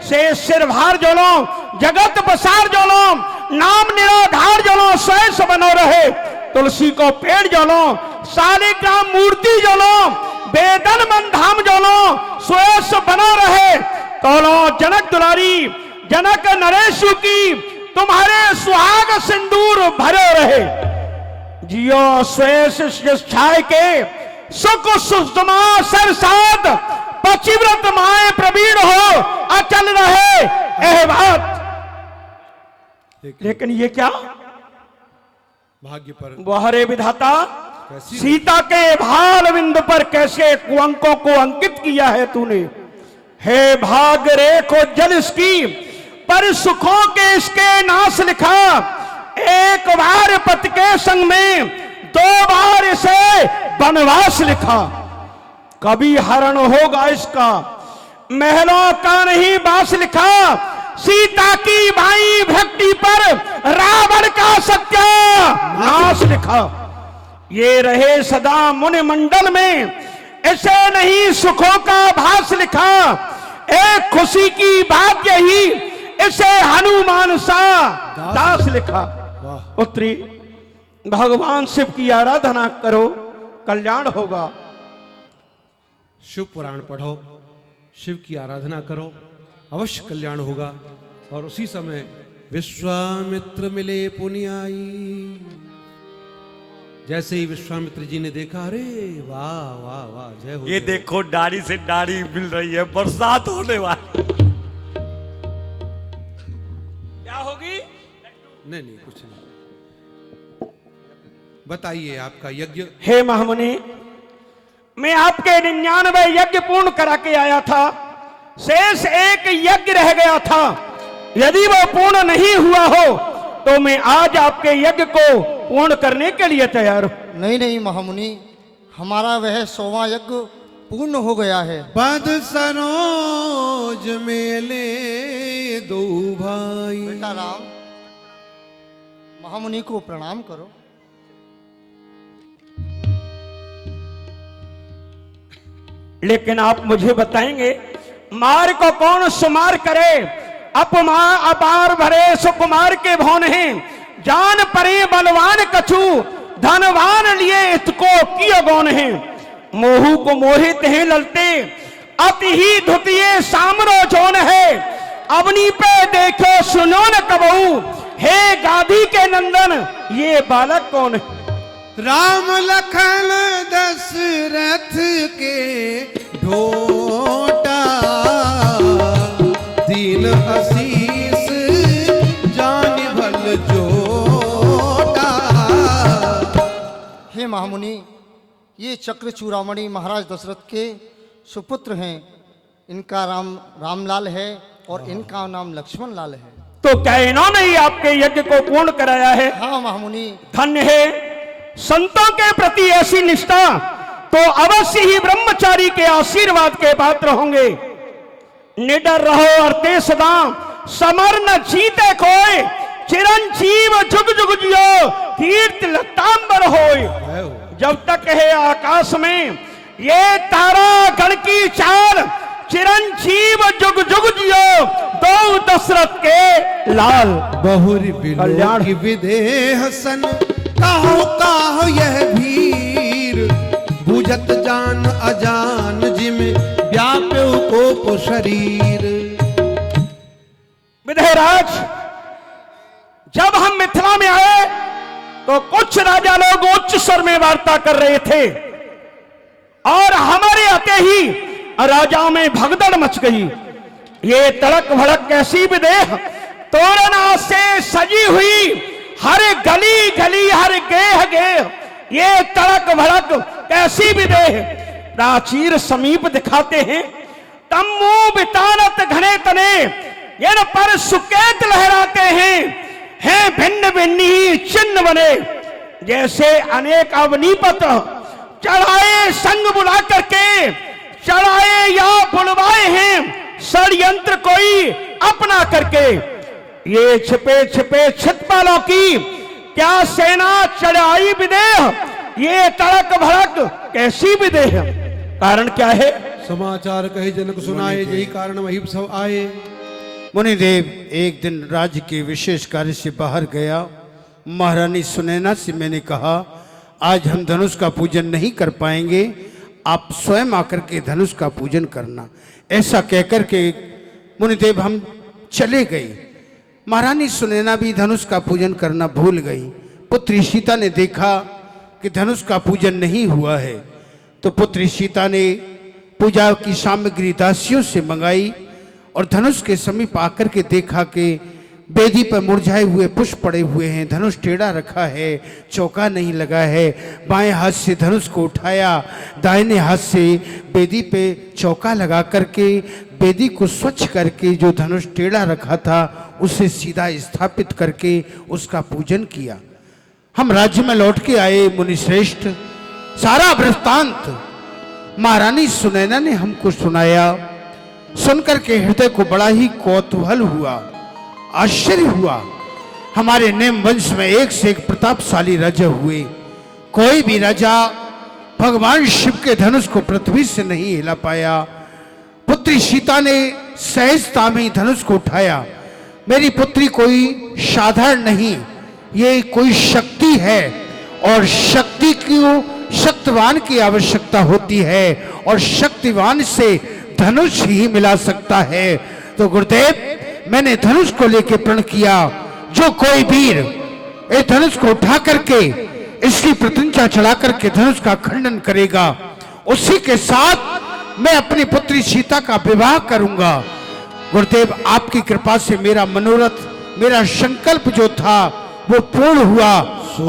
से सिरभार जोलो जगत बसार जोलो नाम निराधार जोलो शेष बनो रहे तुलसी को पेड़ जोलो शालिग्राम मूर्ति जोलो वेदन मन धाम जोलो शेष बनो रहे तोलो जनक दुलारी जनक नरेशु की तुम्हारे सुहाग सिंदूर भरे रहे जियो शेष छाय के सुख सुषमा सरसाद पतिव्रत माए प्रवीण हो अचल रहे यह बात। लेकिन ये क्या भाग्य पर बहरे विधाता सीता के भाल बिंद पर कैसे कुअंकों को अंकित किया है तूने। हे भाग्य रेखो जल इसकी पर सुखों के इसके नाश लिखा एक बार पति के संग में दो बार इसे वनवास लिखा कभी हरण होगा इसका महलों का नहीं बास लिखा सीता की भाई भक्ति पर रावण का सत्य नाश लिखा ये रहे सदा मुनि मंडल में ऐसे नहीं सुखों का भास लिखा एक खुशी की बात यही इसे हनुमान सा दास लिखा। पुत्री भगवान शिव की आराधना करो कल्याण होगा। शिव पुराण पढ़ो शिव की आराधना करो अवश्य कल्याण होगा। और उसी समय विश्वामित्र मिले पुनियाई। जैसे ही विश्वामित्र जी ने देखा अरे वाह वाह वाह जय हो। ये देखो डाढ़ी से डाढ़ी मिल रही है बरसात होने वाली। क्या होगी? नहीं नहीं कुछ नहीं बताइए आपका यज्ञ। हे महामुनि मैं आपके 99 यज्ञ पूर्ण करा के आया था शेष एक यज्ञ रह गया था यदि वो पूर्ण नहीं हुआ हो तो मैं आज आपके यज्ञ को पूर्ण करने के लिए तैयार हूं। नहीं नहीं महामुनि हमारा वह 100वां यज्ञ पूर्ण हो गया है। बद सरोज मेले दो भाई। बेटा राम महामुनि को प्रणाम करो। लेकिन आप मुझे बताएंगे मार को कौन सुमार करे अपमा अपार भरे सुकुमार के भौन हैं जान परे बलवान कछु धनवान लिए इसको किए गौन हैं मोहू को मोहित हैं ललते अति ही धुतिये सामरो जोन है अवनी पे देखो सुनो न कबहू हे गाधी के नंदन ये बालक कौन है। राम लखन दशरथ के ढोटा दीन आशीष जान भल जोटा। हे महामुनि ये चक्र चूड़ामणि महाराज दशरथ के सुपुत्र हैं। इनका नाम रामलाल है और इनका नाम लक्ष्मण लाल है। तो क्या इन्होंने ही आपके यज्ञ को पूर्ण कराया है? हाँ महामुनि धन्य है संतों के प्रति ऐसी निष्ठा तो अवश्य ही ब्रह्मचारी के आशीर्वाद के पात्र होंगे। निडर रहो और ते सदा समर न जीते कोई चिरंजीव जुग जुग जियो कीर्ति लतांबर होय। जब तक है आकाश में ये तारा गण की चाल चिरंजीव जुग जुग जियो दो दशरथ के लाल। बहुरी बिलो की विदेह सन काहो काहो यह भीर बुझत जान अजान जिम व्याप्यो को शरीर। विदेहराज जब हम मिथिला में आए तो कुछ राजा लोग उच्च स्वर में वार्ता कर रहे थे और हमारे आते ही राजाओं में भगदड़ मच गई। ये तड़क भड़क कैसी विदेह तोरणा से सजी हुई हर गली गली हर गेह गेह ये तड़क भड़क कैसी विदेह प्राचीर समीप दिखाते हैं तम्मू बितानत घने तने इन पर सुकेत लहराते हैं भिन्न भिन्न चिन्ह बने जैसे अनेक अवनीपत चढ़ाए संग बुला करके चढ़ाए या बुलवाए हैं षड्यंत्र कोई अपना करके। ये छिपे छिपे छितपालों की क्या सेना चढ़ाई विदेह ये तड़क भड़क कैसी विदेह कारण क्या है? समाचार कहे जनक सुनाए यही कारण वही सब आए। मुनिदेव एक दिन राज्य के विशेष कार्य से बाहर गया। महारानी सुनैना से मैंने कहा, आज हम धनुष का पूजन नहीं कर पाएंगे, आप स्वयं आकर के धनुष का पूजन करना। ऐसा कहकर के मुनिदेव हम चले गए। महारानी सुनैना भी धनुष का पूजन करना भूल गई। पुत्री सीता ने देखा कि धनुष का पूजन नहीं हुआ है, तो पुत्री सीता ने पूजा की सामग्री दासियों से मंगाई और धनुष के समीप आकर के देखा कि वेदी पर मुरझाए हुए पुष्प पड़े हुए हैं, धनुष टेढ़ा रखा है, चौका नहीं लगा है। बाएं हाथ से धनुष को उठाया, दाहिने हाथ से वेदी पे चौका लगा करके वेदी को स्वच्छ करके जो धनुष टेढ़ा रखा था उसे सीधा स्थापित करके उसका पूजन किया। हम राज्य में लौट के आए मुनिश्रेष्ठ। सारा वृत्तांत महारानी सुनैना ने हमको सुनाया। सुनकर के हृदय को बड़ा ही कौतूहल हुआ, आश्चर्य हुआ। हमारे नेम वंश में एक से एक प्रतापशाली राजा हुए, कोई भी राजा भगवान शिव के धनुष को पृथ्वी से नहीं हिला पाया। पुत्री सीता ने सहजता में धनुष को उठाया। मेरी पुत्री कोई साधारण नहीं, ये कोई शक्ति है और शक्ति को शक्तिवान की आवश्यकता होती है और शक्तिवान से धनुष ही मिला सकता है। तो गुरुदेव मैंने धनुष को लेकर प्रण किया, जो कोई वीर इस धनुष को उठा करके इसकी प्रतिज्ञा चढ़ा करके धनुष का खंडन करेगा, उसी के साथ मैं अपनी पुत्री सीता का विवाह करूंगा। गुरुदेव आपकी कृपा से मेरा मनोरथ, मेरा संकल्प जो था वो पूर्ण हुआ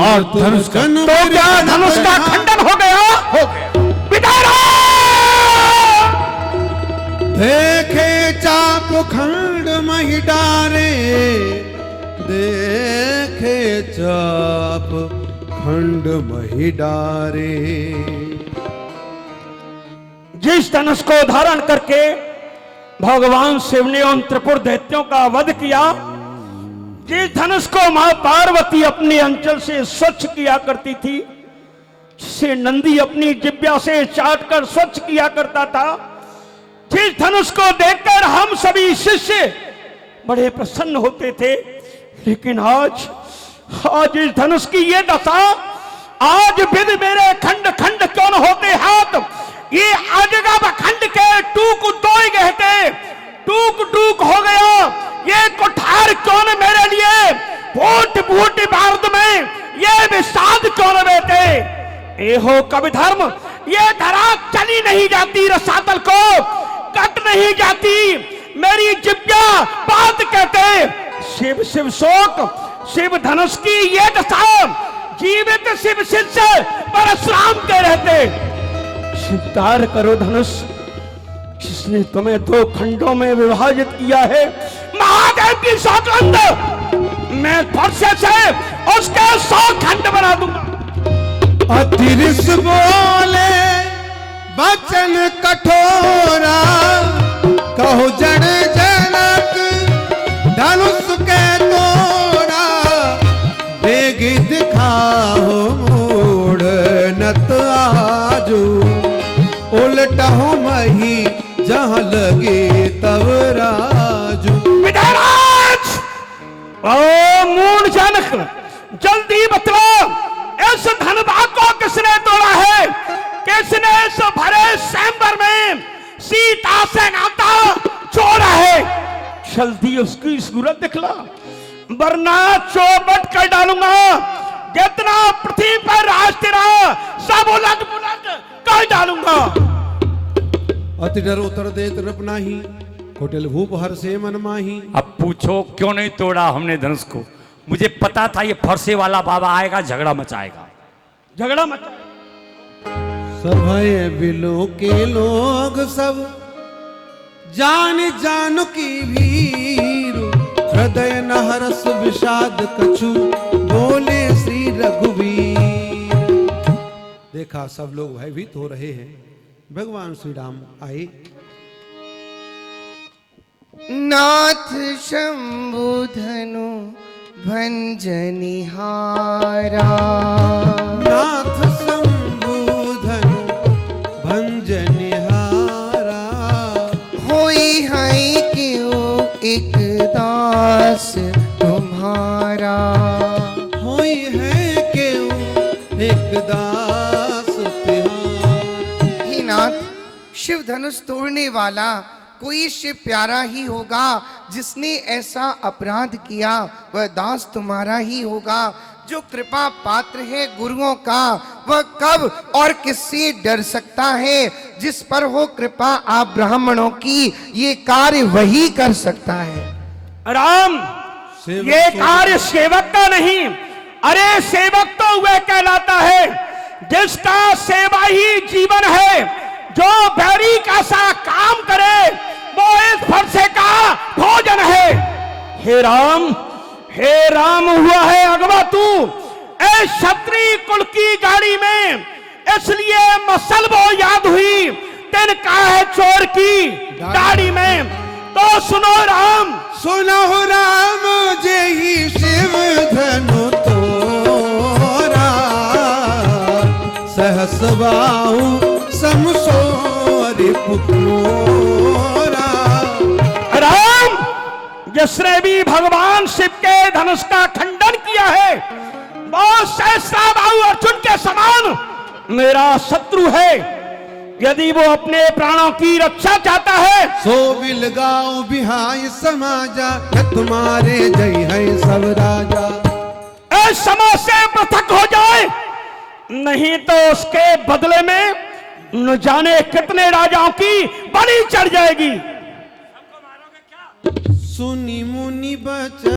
और धनुष का तो क्या धनुष का खंडन हो गया? हो गया। विदाई देखे चाप खंड मही डारे, देखे चाप खंड मही डारे। जिस धनुष को धारण करके भगवान शिव ने उन त्रिपुर दैत्यों का वध किया, जिस धनुष को मां पार्वती अपने अंचल से स्वच्छ किया करती थी, जिसे नंदी अपनी जिब्या से चाट कर स्वच्छ किया करता था, जिस धनुष को देखकर हम सभी शिष्य बड़े प्रसन्न होते थे, लेकिन आज इस धनुष की ये दशा, आज विद मेरे खंड खंड क्यों न होते हाथ, ये अजगब खंड के टूक दोई गए थे, टूक टूक हो गया, ये कुठार क्यों न मेरे लिए फूट फूट भारत में ये विषाद क्यों न बेटे। ए हो कवि धर्म, ये धरा चली नहीं जाती, रसातल को कट नहीं जाती, मेरी जिब्या बात कहते। शिव शिव शोक, शिव धनुष की ये दशा, जीवित शिव शिष्य परशुराम के रहते। शिवदार करो धनुष, जिसने तुम्हें दो खंडों में विभाजित किया है, महादेव की सौगंध, मैं फरसे से उसके 100 खंड बना दूंगा। अतिरिस बोले वचन कठोरा, कहो जड़ जनक धनुष के तोड़ा, बेग दिखाओ मूड नत आजू, उलटहु मही जहां लगे तब राजू। विधाराज, ओ मूड जनक, जल्दी बतलाओ, इस धनभाग को किसने तोड़ा है? किसने इस भरे सैंबर में सीता से नाता जोड़ा है? जल्दी उसकी सूरत दिखला, वरना चौपट कर डालूंगा। जितना पृथ्वी पर राज तेरा, सब उलट पुलट कर डालूंगा। अति डर उतर दे तरप नाही, कुटिल भूप हर से मन माही। अब पूछो क्यों नहीं तोड़ा हमने धनुष को? मुझे पता था ये फरसे वाला बाबा आएगा, झगड़ा मचाएगा। झगड़ा मचा सभय बिलो के लोग सब जान जान की भीर, हृदय न हरस विषाद कछु, बोले श्री रघुवीर। देखा सब लोग भयभीत हो रहे हैं। भगवान श्री राम आए। नाथ शंभु धनु भंजनिहारा, नाथ शंभु धनु भंजनिहारा, होई है क्यों एक दास तुम्हारा। होई है क्यों एक दास तिहार। हे नाथ, शिव धनुष तोड़ने वाला कोई शिव प्यारा ही होगा। जिसने ऐसा अपराध किया वह दास तुम्हारा ही होगा। जो कृपा पात्र है गुरुओं का वह कब और किससे डर सकता है। जिस पर हो कृपा आप ब्राह्मणों की ये कार्य वही कर सकता है। राम, सेवक ये तो- कार्य सेवक का नहीं, अरे सेवक तो वह कहलाता है जिसका सेवा ही जीवन है। जो बैरी का सा काम करे वो इस फरसे का भोजन है। हे राम हुआ है अगवा तू ए क्षत्रिय कुल की गाड़ी में, इसलिए मसल वो याद हुई तिनका है चोर की दाढ़ी में। तो सुनो राम, सुनो राम जय शिव धनु तोरा, सहस बाहु समसोरि पुत्रोरा। राम, जिसने भी भगवान शिव के धनुष का खंडन किया है वो सहस्राबाहु अर्जुन के समान मेरा शत्रु है। यदि वो अपने प्राणों की रक्षा चाहता है सो बिल गाओ बिहाय समाजा, न तुम्हारे जय है सब राजा। इस समाज से पृथक हो जाए, नहीं तो उसके बदले में न जाने कितने राजाओं की बलि चढ़ जाएगी। सुनी मुनि बचन